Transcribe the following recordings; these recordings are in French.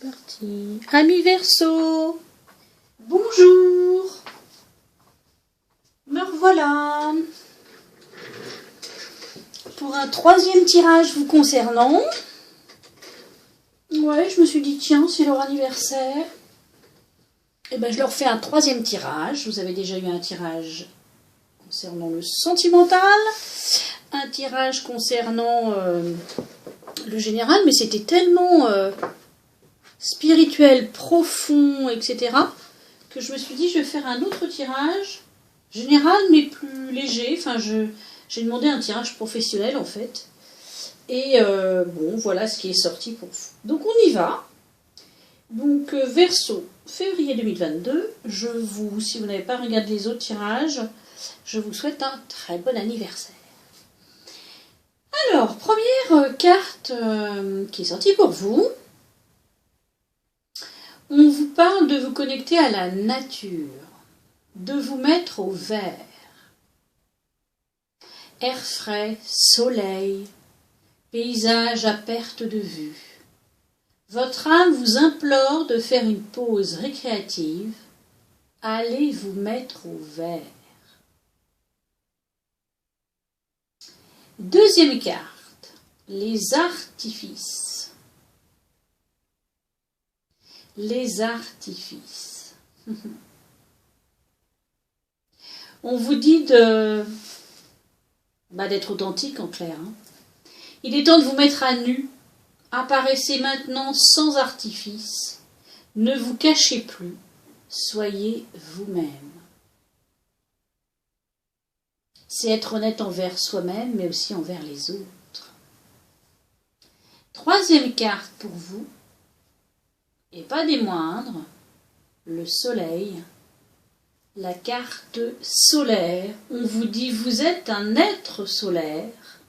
Parti. Amis Verseau, bonjour. Me revoilà pour un troisième tirage vous concernant. Ouais, je me suis dit tiens, c'est leur anniversaire. Et ben je leur fais un troisième tirage. Vous avez déjà eu un tirage concernant le sentimental, un tirage concernant le général, mais c'était tellement spirituel, profond, etc., que je me suis dit je vais faire un autre tirage général mais plus léger. Enfin, j'ai demandé un tirage professionnel en fait. Et bon, voilà ce qui est sorti pour vous. Donc on y va. Donc Verseau, février 2022, si vous n'avez pas regardé les autres tirages, je vous souhaite un très bon anniversaire. Alors, première carte qui est sortie pour vous. On vous parle de vous connecter à la nature, de vous mettre au vert. Air frais, soleil, paysage à perte de vue. Votre âme vous implore de faire une pause récréative. Allez vous mettre au vert. Deuxième carte, les artifices. Les artifices. On vous dit d'être authentique en clair. Hein. Il est temps de vous mettre à nu. Apparaissez maintenant sans artifice. Ne vous cachez plus. Soyez vous-même. C'est être honnête envers soi-même, mais aussi envers les autres. Troisième carte pour vous, et pas des moindres, le soleil. La carte solaire, on vous dit vous êtes un être solaire,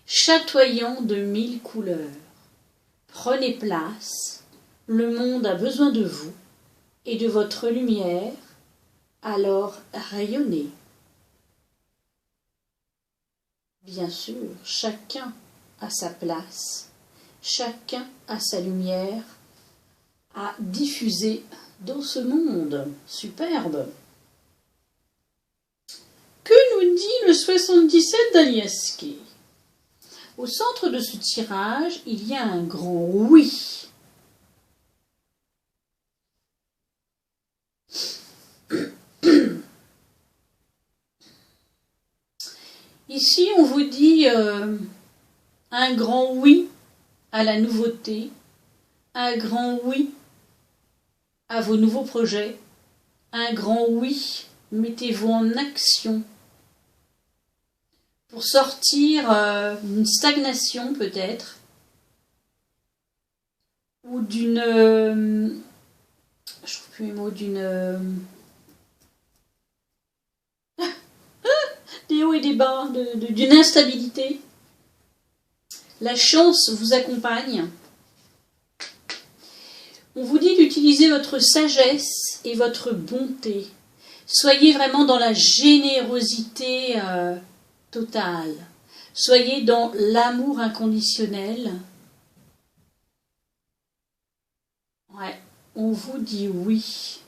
chatoyant de 1000 couleurs. Prenez place, le monde a besoin de vous et de votre lumière, alors rayonnez. Bien sûr, chacun a sa place, chacun a sa lumière à diffuser dans ce monde superbe. Que nous dit le 77 d'Aliaski? Au centre de ce tirage, il y a un grand oui. Ici, on vous dit un grand oui à la nouveauté, un grand oui à vos nouveaux projets, un grand oui, mettez-vous en action pour sortir d'une stagnation peut-être, ou d'une... je trouve plus mes mots, d'une... des hauts et des bas, d'une instabilité. La chance vous accompagne. On vous dit d'utiliser votre sagesse et votre bonté. Soyez vraiment dans la générosité totale. Soyez dans l'amour inconditionnel. Ouais, on vous dit oui.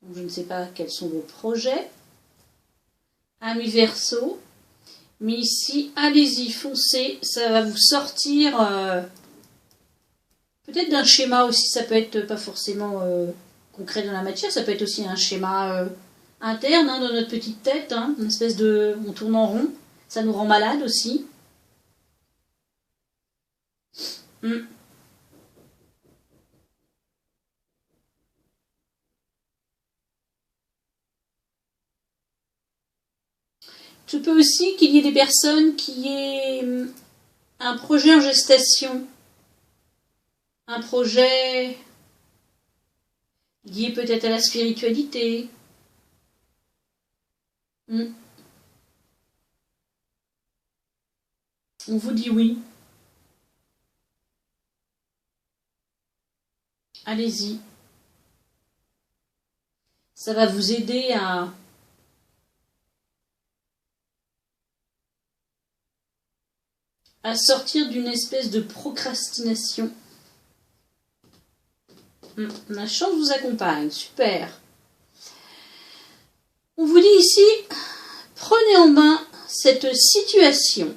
Donc, je ne sais pas quels sont vos projets. Amis Verseau. Mais ici, allez-y, foncez. Ça va vous sortir peut-être d'un schéma aussi. Ça peut être pas forcément concret dans la matière. Ça peut être aussi un schéma interne hein, dans notre petite tête. Hein, une espèce de... On tourne en rond. Ça nous rend malade aussi. Je peux aussi qu'il y ait des personnes qui aient un projet en gestation, un projet lié peut-être à la spiritualité. On vous dit oui. Allez-y. Ça va vous aider à à sortir d'une espèce de procrastination. La chance vous accompagne, super. On vous dit ici, prenez en main cette situation.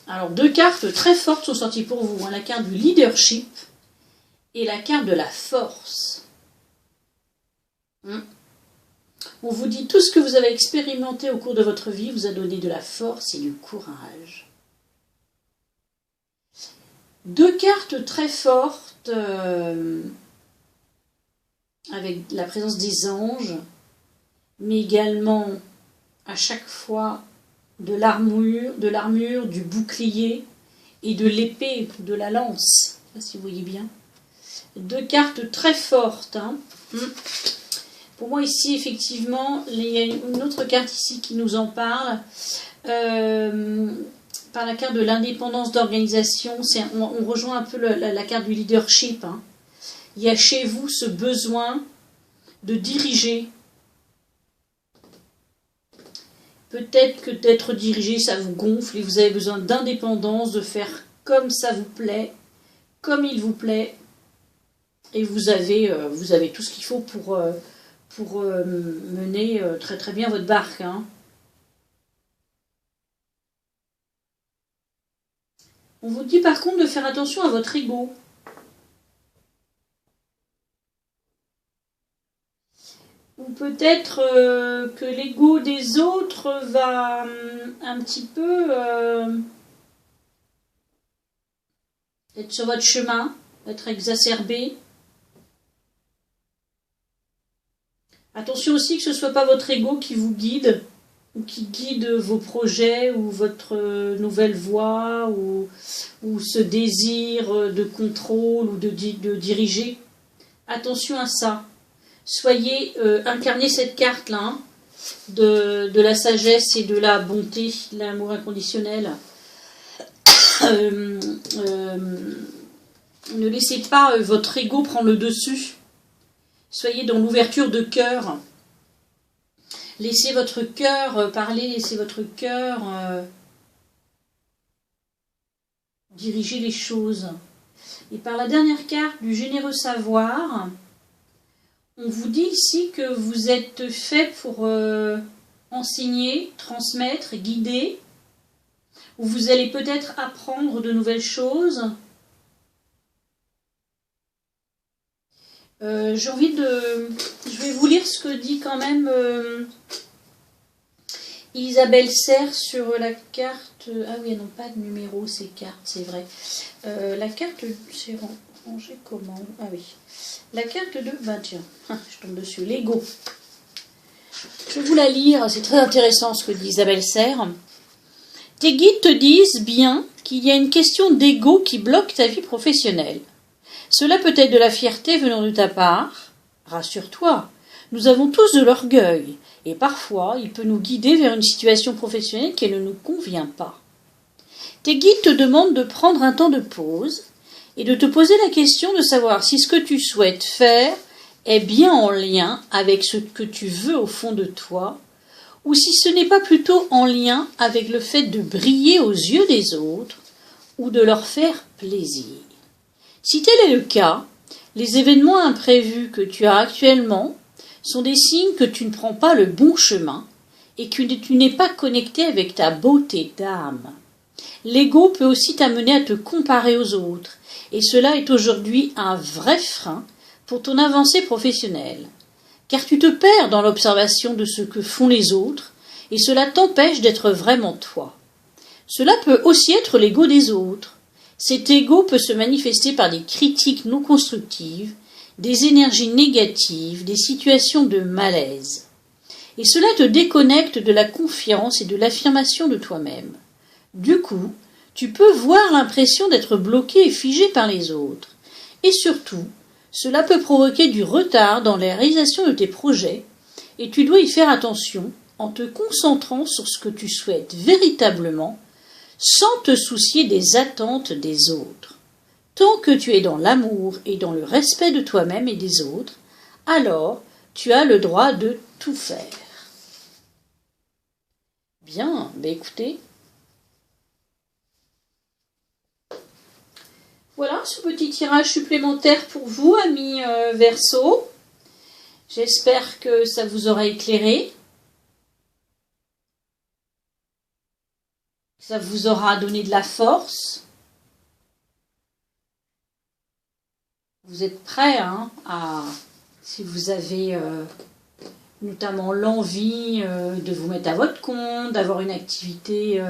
Alors, deux cartes très fortes sont sorties pour vous, hein, la carte du leadership et la carte de la force. On vous dit tout ce que vous avez expérimenté au cours de votre vie vous a donné de la force et du courage. Deux cartes très fortes avec la présence des anges, mais également à chaque fois de l'armure, du bouclier et de l'épée, de la lance. Je ne sais pas si vous voyez bien. Deux cartes très fortes. Hein. Pour moi ici, effectivement, il y a une autre carte ici qui nous en parle. Par la carte de l'indépendance d'organisation, on rejoint un peu la carte du leadership. Hein. Il y a chez vous ce besoin de diriger. Peut-être que d'être dirigé, ça vous gonfle et vous avez besoin d'indépendance, de faire comme ça vous plaît, comme il vous plaît. Et vous avez tout ce qu'il faut pour mener très très bien votre barque. Hein. On vous dit par contre de faire attention à votre ego. Ou peut-être que l'ego des autres va un petit peu être sur votre chemin, être exacerbé. Attention aussi que ce ne soit pas votre ego qui vous guide, ou qui guide vos projets, ou votre nouvelle voie, ou ce désir de contrôle, ou de diriger. Attention à ça. Soyez, incarnez cette carte-là, hein, de la sagesse et de la bonté, de l'amour inconditionnel. Ne laissez pas votre ego prendre le dessus. Soyez dans l'ouverture de cœur. Laissez votre cœur parler, laissez votre cœur diriger les choses. Et par la dernière carte du généreux savoir, on vous dit ici que vous êtes fait pour enseigner, transmettre, guider, ou vous allez peut-être apprendre de nouvelles choses. Je vais vous lire ce que dit quand même Isabelle Serre sur la carte. Ah oui, elles n'ont pas de numéro ces cartes, c'est vrai. La carte, c'est rangé comment? Ah oui. La carte de... Ben tiens, je tombe dessus. L'ego. Je vais vous la lire, c'est très intéressant ce que dit Isabelle Serre. Tes guides te disent bien qu'il y a une question d'ego qui bloque ta vie professionnelle. Cela peut être de la fierté venant de ta part. Rassure-toi, nous avons tous de l'orgueil, et parfois il peut nous guider vers une situation professionnelle qui ne nous convient pas. Tes guides te demandent de prendre un temps de pause et de te poser la question de savoir si ce que tu souhaites faire est bien en lien avec ce que tu veux au fond de toi, ou si ce n'est pas plutôt en lien avec le fait de briller aux yeux des autres ou de leur faire plaisir. Si tel est le cas, les événements imprévus que tu as actuellement sont des signes que tu ne prends pas le bon chemin et que tu n'es pas connecté avec ta beauté d'âme. L'ego peut aussi t'amener à te comparer aux autres, et cela est aujourd'hui un vrai frein pour ton avancée professionnelle, car tu te perds dans l'observation de ce que font les autres, et cela t'empêche d'être vraiment toi. Cela peut aussi être l'ego des autres. Cet ego peut se manifester par des critiques non constructives, des énergies négatives, des situations de malaise. Et cela te déconnecte de la confiance et de l'affirmation de toi-même. Du coup, tu peux voir l'impression d'être bloqué et figé par les autres. Et surtout, cela peut provoquer du retard dans la réalisation de tes projets, et tu dois y faire attention en te concentrant sur ce que tu souhaites véritablement, sans te soucier des attentes des autres. Tant que tu es dans l'amour et dans le respect de toi-même et des autres, alors tu as le droit de tout faire. Bien, écoutez, Voilà ce petit tirage supplémentaire pour vous, amis Verseau. J'espère que ça vous aura éclairé. Ça vous aura donné de la force. Vous êtes prêts si vous avez notamment l'envie de vous mettre à votre compte, d'avoir une activité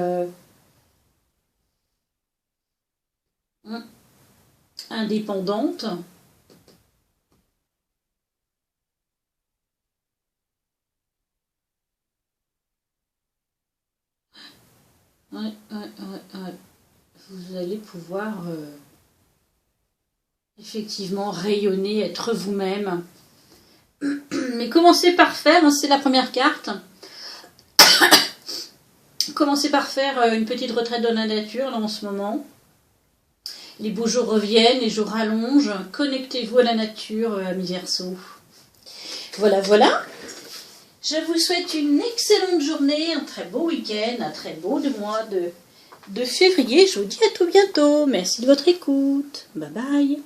indépendante. Ouais. Vous allez pouvoir effectivement rayonner, être vous-même. Mais commencez par faire, c'est la première carte. Commencez par faire une petite retraite dans la nature là, en ce moment. Les beaux jours reviennent, les jours rallongent. Connectez-vous à la nature, amis Verseaux. Voilà, voilà. Je vous souhaite une excellente journée, un très beau week-end, un très beau mois de février. Je vous dis à tout bientôt. Merci de votre écoute. Bye bye.